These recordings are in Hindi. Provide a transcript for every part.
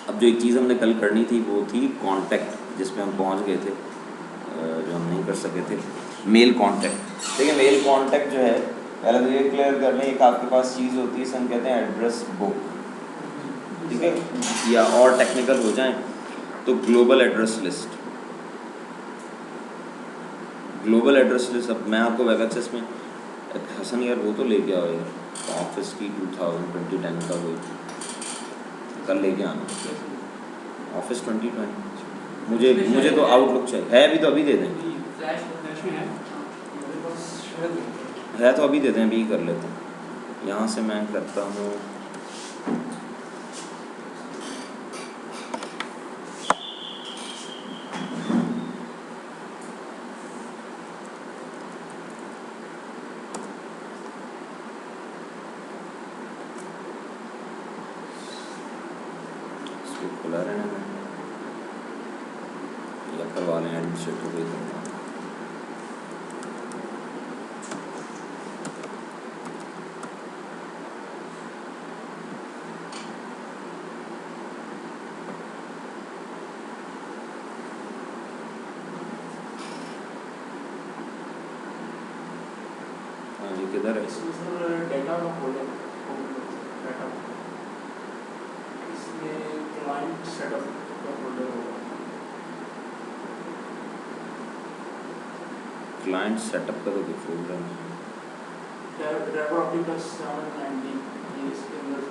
अब जो एक चीज़ हमने कल करनी थी वो थी कॉन्टैक्ट, जिसमें हम पहुंच गए थे, जो हम नहीं कर सके थे, मेल कॉन्टैक्ट। देखिए मेल कॉन्टैक्ट जो है, पहले तो ये क्लियर कर लें, एक आपके पास चीज़ होती है, इसे हम कहते हैं एड्रेस बुक, ठीक है, या और टेक्निकल हो जाए तो global address list. Global address list, अब मैं आपको वेब एक्सेस में हसन यार वो तो लेके आओ यार ऑफिस की 2010 का कोई कल लेके आना ऑफिस 2020। मुझे तो आउटलुक चाहिए, है अभी तो अभी दे दें, है तो अभी दे दें, अभी कर लेते हैं। यहाँ से मैं करता हूँ खुला रहने में, या करवा लें एडमिनिस्ट्रेटर को ही करवा। हाँ जी किधर है? डेटा का फोल्डर, डेटा इसमें क्लाइंट सेटअप का फोल्डर होगा। क्लाइंट सेटअप का तो कोई फोल्डर नहीं है। ड्राइवर ऑप्टिकस 790 ये इसके अंदर,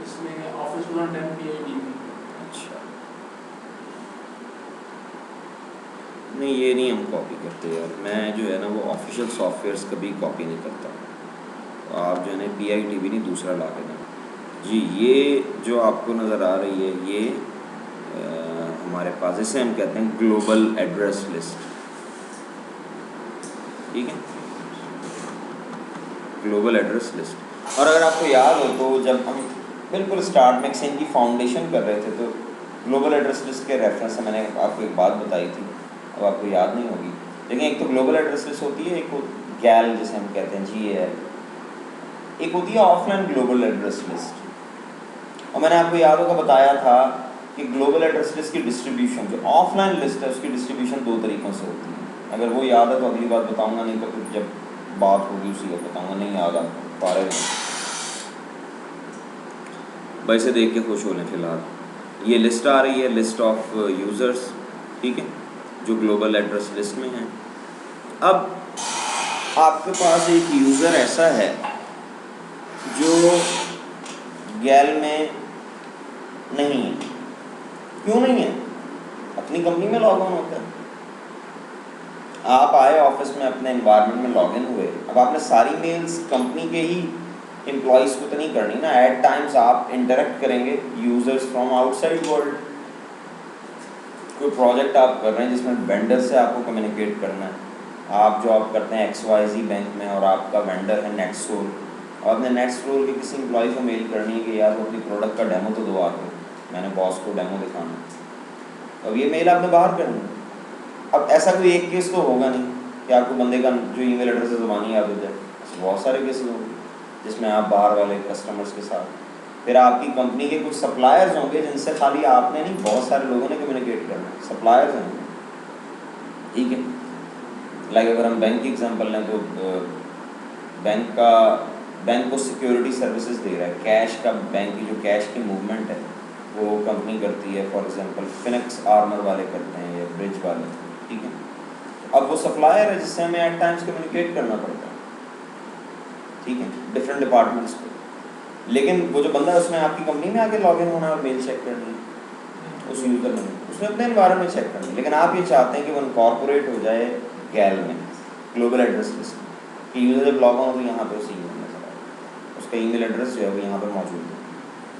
इसमें ऑफिस 10 PIDB। अच्छा नहीं ये नहीं हम कॉपी करते यार, मैं जो है ना वो ऑफिशियल सॉफ्टवेयर्स कभी कॉपी नहीं करता। तो आप जो है ना PIDB नहीं दूसरा ला के दें जी। ये जो आपको नज़र आ रही है ये हमारे पास, इसे हम कहते हैं ग्लोबल एड्रेस लिस्ट, ठीक है, ग्लोबल एड्रेस लिस्ट। और अगर आपको याद हो तो जब हम बिल्कुल स्टार्ट में एक्सचेंज की फाउंडेशन कर रहे थे तो ग्लोबल एड्रेस लिस्ट के रेफरेंस से मैंने आपको एक बात बताई थी, अब आपको याद नहीं होगी, लेकिन एक तो ग्लोबल एड्रेस लिस्ट होती है, एक गैल जिसे हम कहते हैं GAL, एक होती है ऑफलाइन ग्लोबल एड्रेस लिस्ट। और मैंने आपको याद होगा बताया था कि ग्लोबल एड्रेस लिस्ट की डिस्ट्रीब्यूशन, जो ऑफलाइन लिस्ट है उसकी डिस्ट्रीब्यूशन 2 तरीक़ों से होती है। अगर वो याद है तो अगली बार बताऊंगा, नहीं तो फिर जब बात होगी उसी को बताऊंगा, नहीं याद आपको पारे भाई से देख के खुश हो लें। फिलहाल ये लिस्ट आ रही है, लिस्ट ऑफ यूज़र्स, ठीक है, जो ग्लोबल एड्रेस लिस्ट में है। अब आपके पास एक यूज़र ऐसा है जो गैल में नहीं है। क्यों नहीं है? अपनी कंपनी में लॉग ऑन होता है, आप आए ऑफिस में अपने एनवायरनमेंट में लॉग इन हुए, अब आपने सारी मेल्स कंपनी के ही एम्प्लॉयज़ को तो नहीं करनी ना, एट टाइम्स आप इंटरेक्ट करेंगे यूज़र्स फ्रॉम आउटसाइड वर्ल्ड। कोई प्रोजेक्ट आप कर रहे हैं जिसमें वेंडर से आपको कम्युनिकेट करना है, आप जॉब करते हैं XYZ बैंक में और आपका वेंडर है नेक्सोल, और अपने नेक्सोल के किसी एम्प्लॉय को मेल करनी है कि यार वो अपनी प्रोडक्ट का डेमो तो दो आके, मैंने बॉस को डेमो दिखाना। अब ये मेल आपने बाहर करनी है। अब ऐसा कोई एक केस तो होगा नहीं कि आपको बंदे का जो ईमेल एड्रेस है ज़बानी याद हो जाए, बहुत सारे केसेस होंगे जिसमें आप बाहर वाले कस्टमर्स के साथ, फिर आपकी कंपनी के कुछ सप्लायर्स होंगे जिनसे खाली आपने नहीं बहुत सारे लोगों ने कम्युनिकेट करना है, सप्लायर्स हैं, ठीक है। लाइक अगर हम बैंक की एग्जांपल लें तो बैंक को सिक्योरिटी सर्विसेज दे रहा है, कैश का, बैंक की जो कैश की मूवमेंट है वो कंपनी करती है, फॉर एग्जांपल फिनिक्स आर्मर वाले करते हैं या ब्रिज वाले, ठीक है। अब वो सप्लायर है जिससे हमें एट टाइम्स कम्युनिकेट करना पड़ता है, ठीक है, डिफरेंट डिपार्टमेंट्स को। लेकिन वो जो बंदा है उसमें आपकी कंपनी में आके लॉग इन होना और मेल चेक करनी है, उस यूज़र में उसने अपने एनवायरनमेंट चेक करनी है। लेकिन आप ये चाहते हैं कि वो इनकॉर्पोरेट हो जाए गैल में, ग्लोबल एड्रेस लिस्ट में, कि यूज़र जब लॉग ऑन हो तो यहाँ पर उसी ईमेल नजर आए, उसका ईमेल एड्रेस जो है वो यहाँ पर मौजूद है।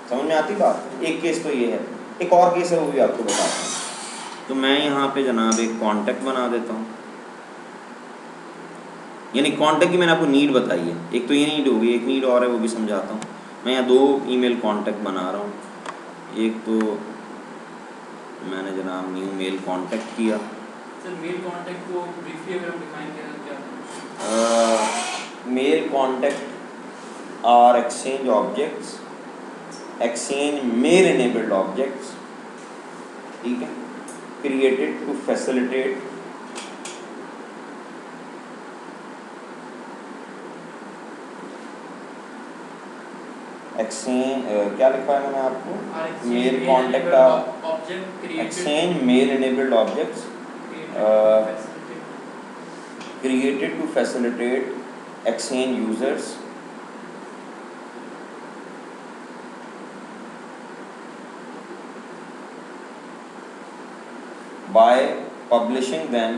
समझ में आती बात? एक केस तो ये है, एक और केस है वो भी आपको बताता हूँ। तो मैं यहाँ पे जनाब एक कॉन्टैक्ट बना देता हूँ, यानी कॉन्टैक्ट की मैंने आपको नीड बताई है, एक तो ये नीड होगी, एक नीड और है वो भी समझाता हूँ। मैं यहाँ 2 ईमेल कॉन्टैक्ट बना रहा हूँ, एक तो मैंने जनाब न्यू मेल कॉन्टैक्ट किया। सर मेल कॉन्टैक्ट को ब्रीफली अगर हम डिफाइन करें क्या? Mail contact are exchange objects exchange mail enabled objects, ठीक है, क्रिएटेड टू फैसिलिटेट एक्सचेंज, क्या लिखा है मैंने आपको, मेल कॉन्टेक्ट का exchange mail enabled objects created to facilitate exchange users by publishing them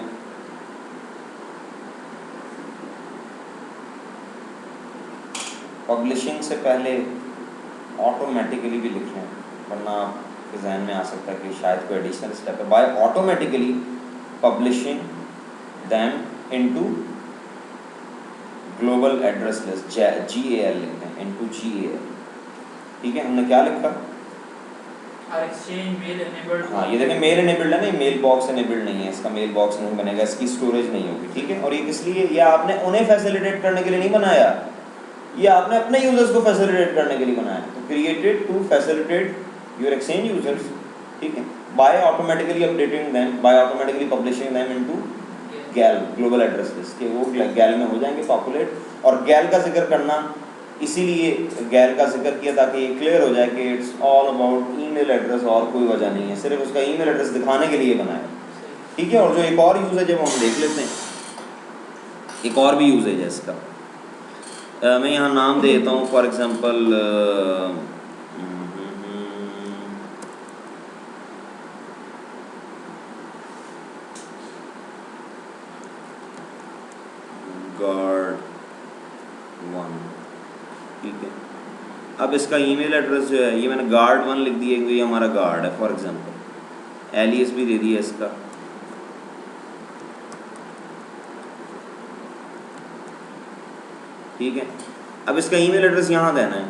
publishing से पहले ऑटोमेटिकली भी लिख लें, वरना आपके जहन में आ सकता है कि शायद कोई एडिशनल स्टेप है। By automatically publishing them into global address list, GAL लिखते हैं, इनटू GAL, ठीक है। हमने क्या लिखा, एक्सचेंज मेल इनेबल्ड। हाँ, ये देखें मेल इनेबल्ड है ना, मेल बॉक्स इनेबल्ड नहीं है, इसका मेल बॉक्स नहीं बनेगा, इसकी स्टोरेज नहीं होगी, ठीक है। और ये किस लिए, ये आपने उन्हें फैसिलिटेट करने के लिए नहीं बनाया, ये आपने अपने यूजर्स को फैसिलिटेट करने के लिए बनाया। तो created to facilitate your exchange users, ठीक है, by automatically updating them, by automatically publishing them into GAL global address list, के वो गैल में हो जाएंगे पॉपुलेट। और गैल का जिक्र करना इसीलिए गैल का जिक्र किया ताकि ये क्लियर हो जाए कि it's all about email address, और कोई वजह नहीं है, सिर्फ उसका ईमेल एड्रेस दिखाने के लिए बनाया, ठीक है। और जो एक और यूज है जब हम देख लेते हैं, एक और भी यूज है इसका, मैं यहाँ नाम दे देता हूँ, फॉर एग्जांपल गार्ड 1, ठीक है। अब इसका ईमेल एड्रेस जो है, ये मैंने गार्ड 1 लिख दिया, ये हमारा गार्ड है फॉर एग्जांपल, एलियस भी दे दिया इसका, ठीक है। अब इसका ईमेल एड्रेस यहाँ देना है।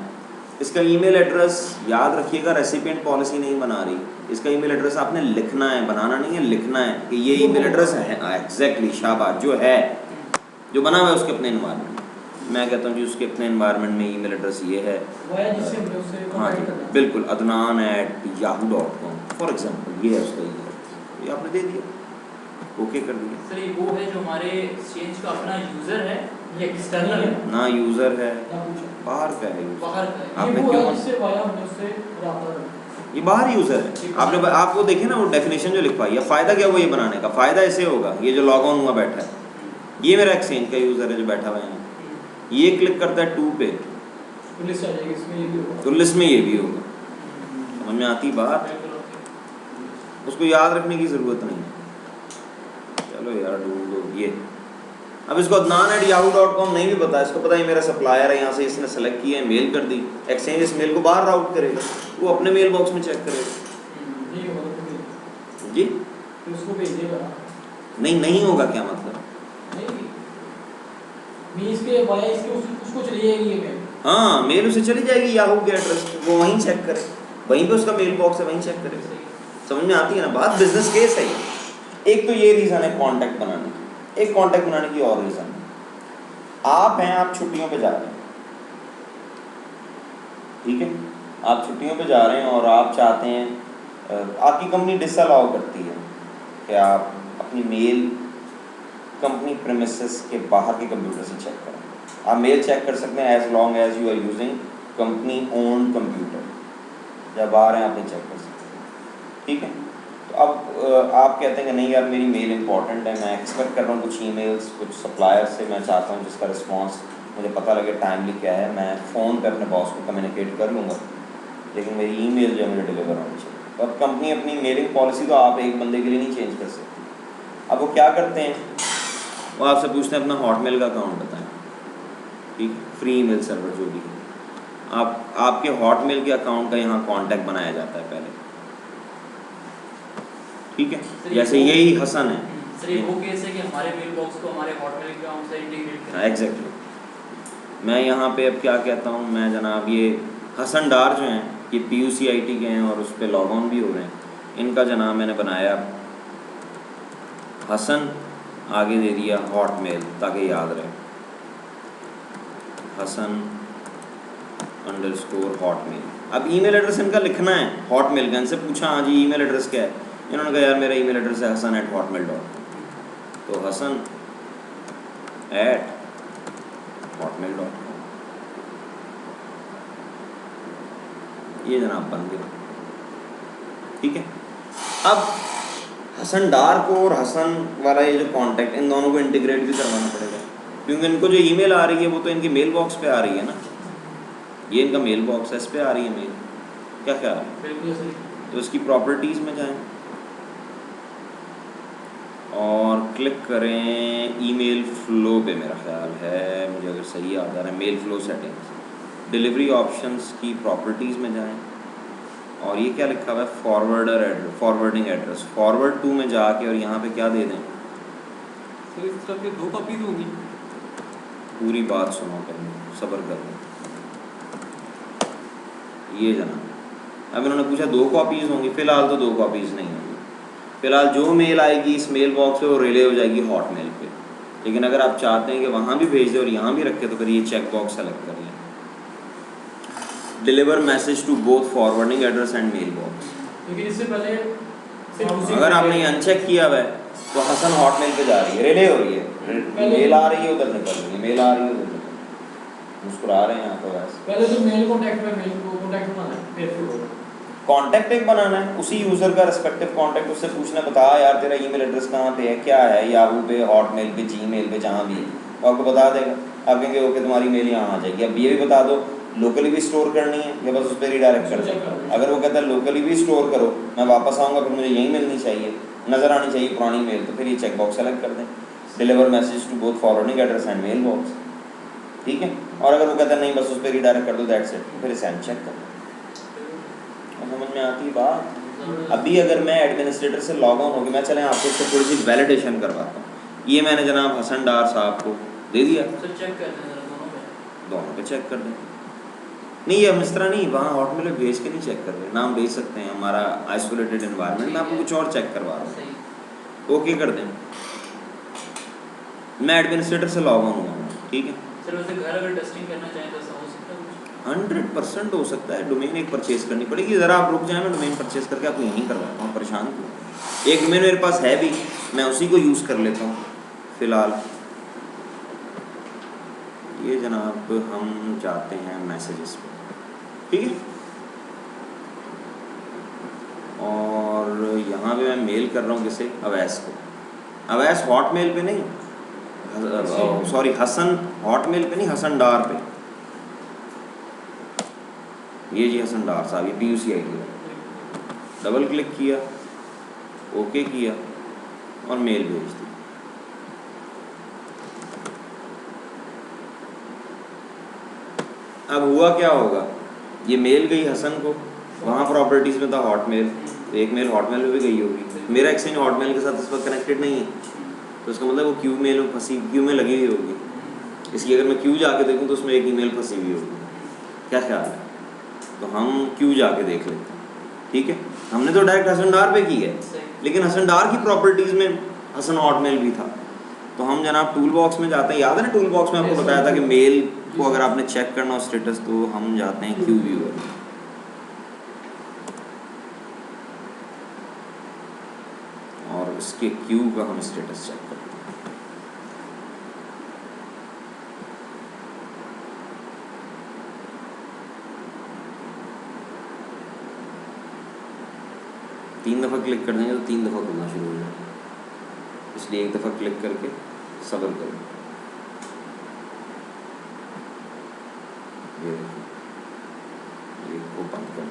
इसका ईमेल एड्रेस याद रखिएगा, रेसिपिएंट पॉलिसी नहीं बना रही, इसका ईमेल एड्रेस आपने लिखना है, बनाना नहीं है, लिखना है कि ये ईमेल एड्रेस है, एग्जैक्टली, शाबाश, जो है, जो बना हुआ है उसके अपने एनवायरनमेंट। मैं कहता हूँ जी उसके अपने एनवायरनमेंट में ईमेल एड्रेस ये है, हाँ जी बिल्कुल, adnan@yahoo.com फॉर एग्जांपल, ये है उसका ईमेल, ये आपने दे दिया, ओके कर दिया। सर ये वो है जो हमारे एक्सचेंज का अपना यूजर है, ये एक्सटर्नल है ना, यूजर है, बाहर का है, बाहर का है, आपने ये वो क्यों, है जिससे वाया हमने उससे रब्ता रखा, ये बाहर यूजर है। आपने आपको देखे ना वो डेफिनेशन जो लिखवाई है, फ़ायदा क्या हुआ ये बनाने का, फ़ायदा ऐसे होगा, ये जो लॉग ऑन हुआ बैठा है, ये मेरा एक्सचेंज का यूज़र है जो बैठा हुआ है, ये क्लिक करता है 2 पे, तो लिस्ट आ जाएगी, इसमें ये भी होगा, तो लिस्ट में ये भी होगा, समझ में आती बात, उसको याद रखने की ज़रूरत नहीं है। चलो यार ढूंढ दो ये। अब इसको adnan@yahoo.com नहीं भी पता, इसको पता है मेरा सप्लायर है, यहाँ से इसने सेलेक्ट किया है, मेल कर दी, एक्सचेंज इस मेल को बाहर राउट करेगा, वो अपने मेल बॉक्स में चेक करेगा जी, तो उसको भेजिएगा, नहीं होगा, क्या मतलब, इसके वाया इसके उसको चली जाएगी ये मेल, हाँ मेल उसे चली जाएगी याहू के एड्रेस पे, वो वहीं चेक करे, वहीं पे उसका मेल बॉक्स है, वहीं चेक करे, समझ में आती है ना बात, बिजनेस केस है ये। एक तो ये रीज़न है कॉन्टैक्ट बनाने की, एक कॉन्टैक्ट बनाने की और रीज़न है, आप हैं, आप छुट्टियों पे जा रहे हैं, ठीक है, आप छुट्टियों पे जा रहे हैं और आप चाहते हैं, आपकी कंपनी डिसअलाउ करती है कि आप अपनी मेल कंपनी प्रेमिसेस के बाहर के कंप्यूटर से चेक करें। आप मेल चेक कर सकते हैं as long as you are using company own computer, जब बाहर हैं आप नहीं चेक कर सकते, ठीक है। तो अब आप कहते हैं कि नहीं यार मेरी मेल इंपॉर्टेंट है, मैं एक्सपेक्ट कर रहा हूँ कुछ ईमेल्स कुछ सप्लायर से, मैं चाहता हूँ जिसका रिस्पॉन्स मुझे पता लगे टाइमली क्या है, मैं फ़ोन पर अपने बॉस को कम्युनिकेट कर लूँगा, लेकिन मेरी ईमेल जो है मुझे डिलीवर होनी चाहिए। तो अब कंपनी अपनी मेलिंग पॉलिसी तो आप एक बंदे के लिए नहीं चेंज कर सकती। अब वो क्या करते हैं, वो आपसे पूछते हैं अपना हॉटमेल का अकाउंट बताएं, ठीक है, फ्री ईमेल सर्वर जो भी है, आपके हॉटमेल के अकाउंट का यहाँ कॉन्टैक्ट बनाया जाता है पहले, ठीक है। जैसे यही हसन है, सर ये वो केस है कि हमारे मेल बॉक्स को हमारे हॉटमेल अकाउंट से इंटीग्रेट करें, एग्जैक्टली। मैं यहाँ पे अब क्या कहता हूँ, मैं जनाब ये हसन डार जो हैं ये PUCIT के हैं और उस पर लॉग ऑन भी हो रहे हैं, इनका जनाब मैंने बनाया हसन, आगे दे दिया हॉटमेल ताकि याद रहे, हसन _हॉटमेल, अब ईमेल एड्रेस इनका लिखना है हॉटमेल का, इनसे पूछा हाँ जी ईमेल एड्रेस क्या है, इन्होंने कहा यार मेरा ईमेल एड्रेस है hasan@hotmail.com, तो hasan@hotmail.com, ये जनाब बन गया। ठीक है, अब हसन डार को और हसन वाला ये जो कांटेक्ट, इन दोनों को इंटीग्रेट भी करवाना पड़ेगा, क्योंकि इनको जो ईमेल आ रही है वो तो इनकी मेल बॉक्स पे आ रही है ना, ये इनका मेल बॉक्स है, इस पे आ रही है मेल, क्या ख्याल है? बिल्कुल सही। तो इसकी प्रॉपर्टीज़ में जाएं और क्लिक करें ईमेल फ्लो पे, मेरा ख्याल है मुझे अगर सही याद आ रहा है, mail flow settings, delivery options की प्रॉपर्टीज़ में जाएं और ये क्या लिखा हुआ है forwarder address, forwarding address, forward to में जाके और यहाँ पे क्या दे दें, सर इस तरह के 2 कॉपीज होंगी। पूरी बात सुनो पहले, सब्र कर लो। ये जनाब अब इन्होंने पूछा 2 कॉपीज़ होंगी, फ़िलहाल तो 2 कॉपीज़ नहीं होंगी, फ़िलहाल जो मेल आएगी इस मेल बॉक्स पे वो रिले हो जाएगी हॉटमेल पे, लेकिन अगर आप चाहते हैं कि वहाँ भी भेज दें और यहाँ भी रखें तो फिर ये चेक बॉक्स सेलेक्ट कर लें, deliver message to both forwarding address and mailbox. लेकिन इससे पहले अगर आपने ये अनचेक किया हुआ है तो हसन हॉटमेल पे जा रही है, रिले हो रही है, मेल आ रही है उधर निकल रही है, मेल आ रही है उधर निकल, मुस्कुरा रहे हैं यहाँ तो वैसे। पहले तो मेल कॉन्टैक्ट में मेल को कॉन्टैक्ट बनाना है, फिर होगा कॉन्टैक्ट एक बनाना है, उसी यूज़र का रिस्पेक्टिव कॉन्टैक्ट, उससे पूछना बता यार तेरा ईमेल एड्रेस कहाँ पे है, क्या है, याहू पे, हॉटमेल पे, जीमेल पे, जहाँ भी है, वो आपको बता देगा। आप कहेंगे ओके तुम्हारी मेल यहाँ आ जाएगी। अब ये भी बता दो लोकली भी स्टोर करनी है या बस उस पर रिडायरेक्ट कर दो। अगर वो कहता है लोकली भी स्टोर करो, मैं वापस आऊँगा फिर मुझे यही मिलनी चाहिए, नज़र आनी चाहिए पुरानी मेल, तो फिर ये चेक बॉक्स सेलेक्ट कर दें, deliver message to both forwarding address and mailbox. ठीक है, और अगर वो कहता है नहीं बस उस पर रिडायरेक्ट कर दो, दैट्स इट, फिर इसे अनचेक कर दो। समझ में आती है बात? अभी अगर मैं एडमिनिस्ट्रेटर से लॉग ऑन होगी, मैं चलें आपको इससे थोड़ी सी वैलिडेशन करवाता हूँ। ये मैंने जनाब हसन डार साहब को दे दिया, सर चेक कर दें दोनों पे चेक कर दें। नहीं ये हम इस तरह नहीं, वहाँ हॉटमेल में भेज के नहीं चेक कर रहे, नाम भेज सकते हैं हमारा आइसोलेटेड एनवायरनमेंट, मैं आपको कुछ और चेक करवा रहा हूँ, ओके कर दें। मैं एडमिनिस्ट्रेटर से लॉग ऑन हुआ हूँ, ठीक है सर। वैसे घर अगर टेस्टिंग करना चाहें तो ऐसा हो सकता है? 100% हो सकता है। डोमेन एक परचेज करनी पड़ेगी, ज़रा आप रुक जाए, मैं डोमेन परचेज करके आपको यहीं करवाता हूँ, परेशान क्यों। एक डोमेन मेरे पास है भी, मैं उसी को यूज़ कर लेता हूँ फ़िलहाल। ये जनाब हम जाते हैं मैसेजेस पे, ठीक है, और यहाँ पे मैं मेल कर रहा हूँ किसे, अवैस को। अवैस हॉटमेल पे नहीं, सॉरी हसन हॉटमेल पे नहीं, हसन डार पे। ये जी हसन डार साहब, ये PUC ID है। डबल क्लिक किया, ओके किया और मेल भेज दी। अब हुआ क्या होगा, ये मेल गई हसन को, वहाँ प्रॉपर्टीज़ में था हॉटमेल, तो एक मेल हॉटमेल में भी गई होगी। मेरा एक्सचेंज हॉटमेल के साथ इस वक्त कनेक्टेड नहीं है, तो इसका मतलब वो क्यू मेल में फंसी, क्यू में लगी हुई होगी। इसलिए अगर मैं क्यू जाके देखूँ तो उसमें एक ईमेल फंसी हुई होगी, क्या ख्याल है? तो हम क्यू जाके देख लेते हैं, ठीक है। हमने तो डायरेक्ट हसन डार पे की है, लेकिन हसन डार की प्रॉपर्टीज़ में हसन हॉटमेल भी था। तो हम जनाब टूल बॉक्स में जाते हैं, याद है ना टूल बॉक्स में आपको बताया था कि मेल को अगर आपने चेक करना हो स्टेटस, तो हम जाते हैं क्यू व्यूअर, और इसके क्यू का हम स्टेटस चेक करते हैं। तीन दफ़ा क्लिक कर देंगे तो 3 दफ़ा खुलना शुरू हो जाएगा, इसलिए एक दफ़ा क्लिक करके सब्र करें। ये ओपन कर,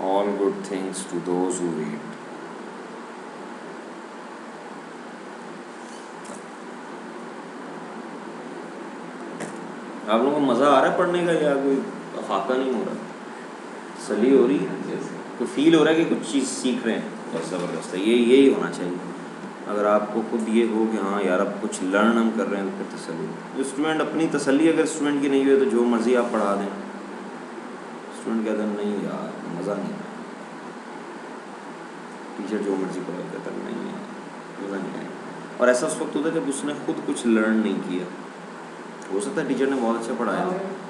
all good things to those who wait. आप लोगों को मज़ा आ रहा है पढ़ने का या कोई फाका नहीं हो रहा, तसल्ली हो रही है, तो फील हो रहा है कि कुछ चीज़ सीख रहे हैं, बस ज़बरदस्त है। यही होना चाहिए। अगर आपको खुद ये हो कि हाँ यार अब कुछ लर्न हम कर रहे हैं तो फिर तसल्ली। जो स्टूडेंट अपनी तसल्ली अगर स्टूडेंट की नहीं हुई तो जो मर्ज़ी आप पढ़ा दें, स्टूडेंट कहता है नहीं यार मज़ा नहीं आया, टीचर जो मर्जी प्रोवाइड करता है नहीं यार मज़ा नहीं आया। और ऐसा उस वक्त होता है जब उसने खुद कुछ लर्न नहीं किया। हो सकता है टीचर ने बहुत अच्छा पढ़ाया,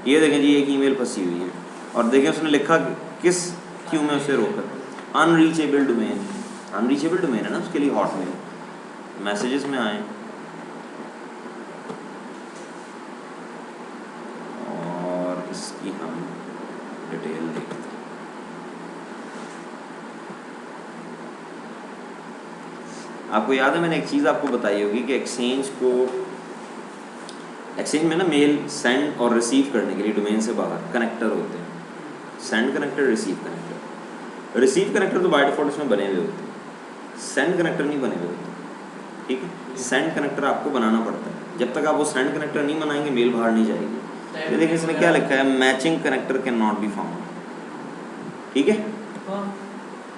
ये देखें जी एक ईमेल फंसी हुई है और देखें उसने लिखा किस क्यों में उसे रोका, अनरीचेबल डोमेन। अनरीचेबल डोमेन है ना उसके लिए हॉटमेल, मैसेजेस में आए और इसकी हम डिटेल देखते हैं। आपको याद है मैंने एक चीज़ आपको बताई होगी कि एक्सचेंज में ना मेल सेंड और रिसीव करने के लिए डोमेन से बाहर कनेक्टर होते हैं, send connector, receive connector. Receive connector तो बाय डिफॉल्ट इसमें बने हुए होते हैं, सेंड कनेक्टर नहीं बने हुए होते, ठीक है। सेंड कनेक्टर आपको बनाना पड़ता है, जब तक आप वो सेंड कनेक्टर नहीं बनाएंगे मेल बाहर नहीं जाएगी। ये देखिए इसमें क्या लिखा है, matching connector can not be found, ठीक है।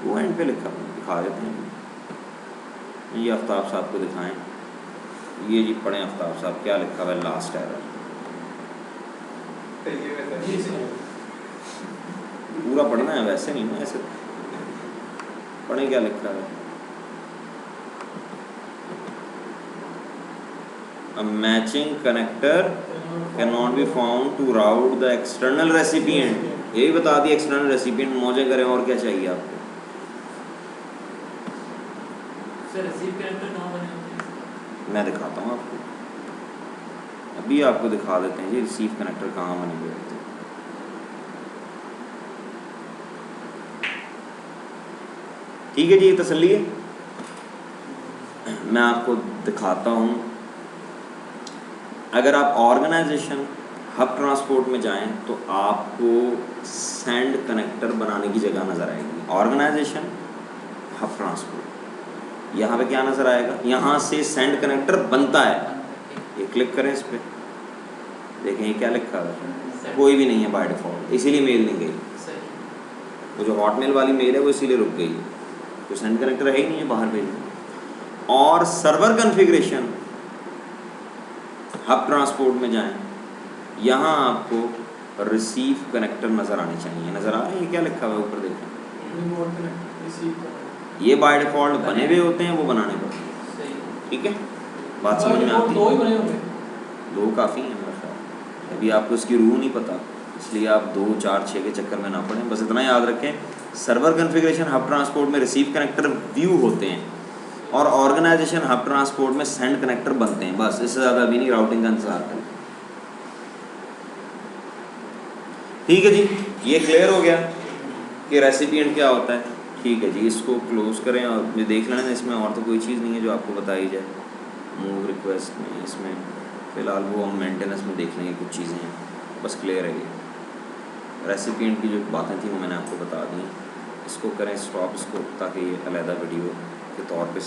वो एंड पे लिखा, दिखा देते हैं ये आफ्ताब साहब को दिखाएं, ये जी पढ़ें आफ्ताब साहब क्या लिखा हुआ है, लास्ट एरर। पूरा पढ़ना है वैसे नहीं ना, ऐसे पढ़ें क्या लिखा है। A matching connector cannot be found to route the external recipient। यही बता दिया एक्सटर्नल रेसिपिएंट, मौजे करें और क्या चाहिए आपको। सर रिसीव कनेक्टर कहाँ बने होते हैं? मैं दिखाता हूँ आपको, अभी आपको दिखा देते हैं जी रिसीव कनेक्टर कहाँ बने हुए होते हैं। ठीक है जी, तसल्ली है। मैं आपको दिखाता हूँ, अगर आप ऑर्गेनाइजेशन हब ट्रांसपोर्ट में जाएं तो आपको सेंड कनेक्टर बनाने की जगह नज़र आएगी, ऑर्गेनाइजेशन हब ट्रांसपोर्ट। यहाँ पे क्या नज़र आएगा, यहाँ से सेंड कनेक्टर बनता है, ये क्लिक करें इस पर, देखें ये क्या लिखा है, कोई भी नहीं है बाय डिफॉल्ट, इसीलिए मेल नहीं गई। वो जो हॉटमेल वाली मेल है वो इसीलिए रुक गई है, तो सेंड कनेक्टर है ही नहीं है बाहर भेजना। और सर्वर कॉन्फ़िगरेशन हब ट्रांसपोर्ट में जाएं, यहाँ आपको रिसीव कनेक्टर नज़र आने चाहिए, नज़र आ रहे हैं, ये क्या लिखा हुआ है ऊपर देखें, ये बाय डिफॉल्ट बने हुए होते हैं, वो बनाने पड़ते हैं, ठीक है। बात समझ में आती है, दो काफ़ी हैं मेरा ख्याल, अभी आपको इसकी रूह नहीं पता इसलिए आप 2, 4, 6 के चक्कर में ना पड़ें। बस इतना याद रखें, सर्वर कॉन्फ़िगरेशन हब ट्रांसपोर्ट में रिसीव कनेक्टर व्यू होते हैं और ऑर्गेनाइजेशन हब ट्रांसपोर्ट में सेंड कनेक्टर बनते हैं, बस इससे ज़्यादा अभी नहीं, राउटिंग का इंतजार करें। ठीक है जी, ये क्लियर हो गया कि रेसिपिएंट क्या होता है। ठीक है जी, इसको क्लोज करें और ये देख लेना, इसमें और तो कोई चीज़ नहीं है जो आपको बताई जाए मूव रिक्वेस्ट में। इसमें फ़िलहाल वो हम मेंटेनेंस में देख लेंगे, कुछ चीज़ें हैं, बस क्लियर है ये। रेसिपिएंट की जो बातें थी वो मैंने आपको बता दी। इसको करें स्टॉप इसको, ताकि ये अलहदा वीडियो के तौर पे